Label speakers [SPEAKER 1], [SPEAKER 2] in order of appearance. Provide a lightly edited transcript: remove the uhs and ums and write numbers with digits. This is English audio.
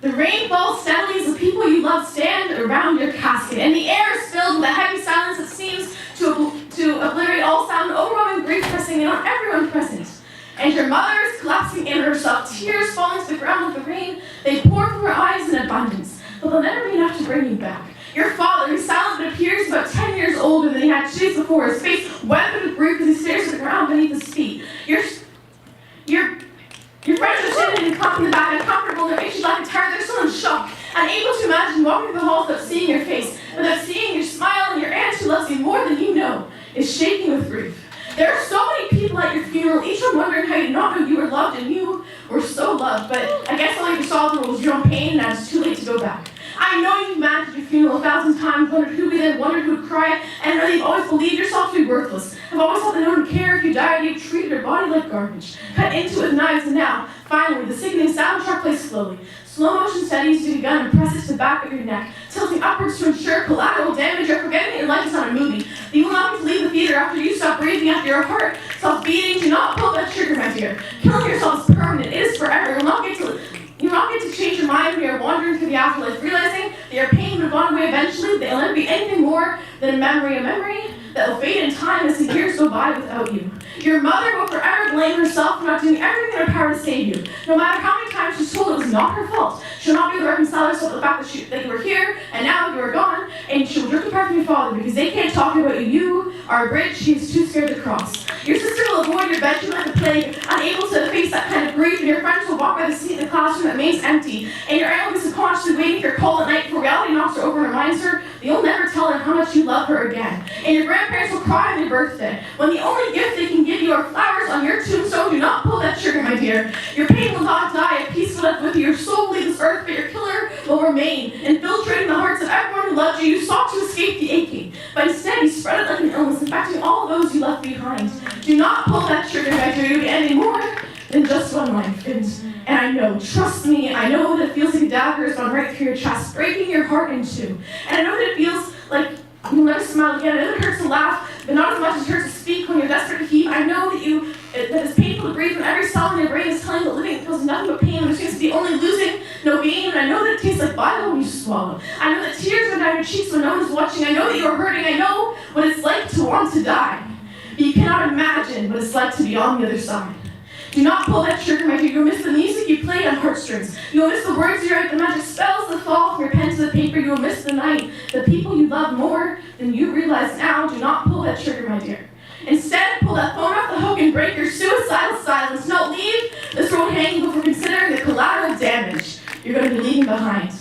[SPEAKER 1] The rain falls steadily as the people you love stand around your casket, and the air is filled with a heavy silence that seems to obliterate all sound, overwhelming grief pressing in on everyone present. And your mother is collapsing in herself, tears falling to the ground with the rain. They pour from her eyes in abundance, but they'll never be enough to bring you back. Your father, who's silent but appears about 10 years older than he had 2 days before, his face weathered with grief as he stares at the ground beneath his feet. Your friends are sitting and clapping the back, uncomfortable, and their faces like a tired. They're still in shock, unable to imagine walking through the halls without seeing your face, without seeing your smile, and your aunt who loves you more than you know is shaking with grief. There are so many people at your funeral, each one wondering how you did not know you were loved, and you were so loved, but I guess all you saw was your own pain, and it's too late to go back. I know you've imagined your funeral 1,000 times, wondered who would be there, wondered who would cry, and really you've always believed yourself to be worthless. Have always thought that no one would care if you died. You've treated your body like garbage, cut into it with knives, and now, finally, the sickening soundtrack plays slowly. Slow motion steadies you to gun and presses to the back of your neck, tilting upwards to ensure collateral damage. You're forgetting that your life is not a movie. That you will not get to leave the theater after you stop breathing, after your heart stops beating. Do not pull that trigger, my dear. Killing yourself is permanent. It is forever. You will not get to change your mind when you're wandering through the afterlife, realizing that your pain will gone away eventually, that it'll never be anything more than a memory that will fade in time as the years go by without you. Your mother will forever blame herself for not doing everything in her power to save you. No matter how many times she's told it was not her fault, she'll not be able to reconcile herself with the fact that you were here and now you are gone, and she'll drift apart from your father because they can't talk about you. You are a bridge she's too scared to cross. Your sister will avoid your bedroom like the plague, unable to face that kind of grief, and your friends will walk by the seat in the classroom that remains empty, and your aunt will be subconsciously waiting for your call at night before reality knocks her over and reminds her that you'll never tell her how much you love her again. And your grandparents will cry on your birthday, when the only gift they can give you are flowers on your tombstone. Do not pull that trigger, my dear. Your pain will not die, a peace will live with you. Your soul will leave this earth, but your killer will remain, infiltrating the hearts of everyone who loved you. You sought to escape the aching, but instead you spread it like an illness, infecting all those you left behind. Do not pull that trigger, my dear. You'll be ending more than just one life. And I know, trust me, I know that it feels like a dagger has gone right through your chest, breaking your heart in two. And I know that it feels like you'll never smile again. I know that it hurts to laugh, but not as much as it hurts to speak when you're desperate to heave. I know that it's painful to breathe when every cell in your brain is telling you that living feels nothing but pain, which seems to be only losing, no gain. And I know that it tastes like bile when you swallow. I know that tears run down your cheeks when no one is watching. I know that you're hurting. I know what it's like to want to die. But you cannot imagine what it's like to be on the other side. Do not pull that trigger, my dear. You'll miss the music you played on heartstrings. You will miss the words you write, the magic spells that fall from your pen to the paper. You will miss the night, the people you love more than you realize now. Do not pull that trigger, my dear. Instead, pull that phone off the hook and break your suicidal silence. Don't leave this road hanging before considering the collateral damage you're going to be leaving behind.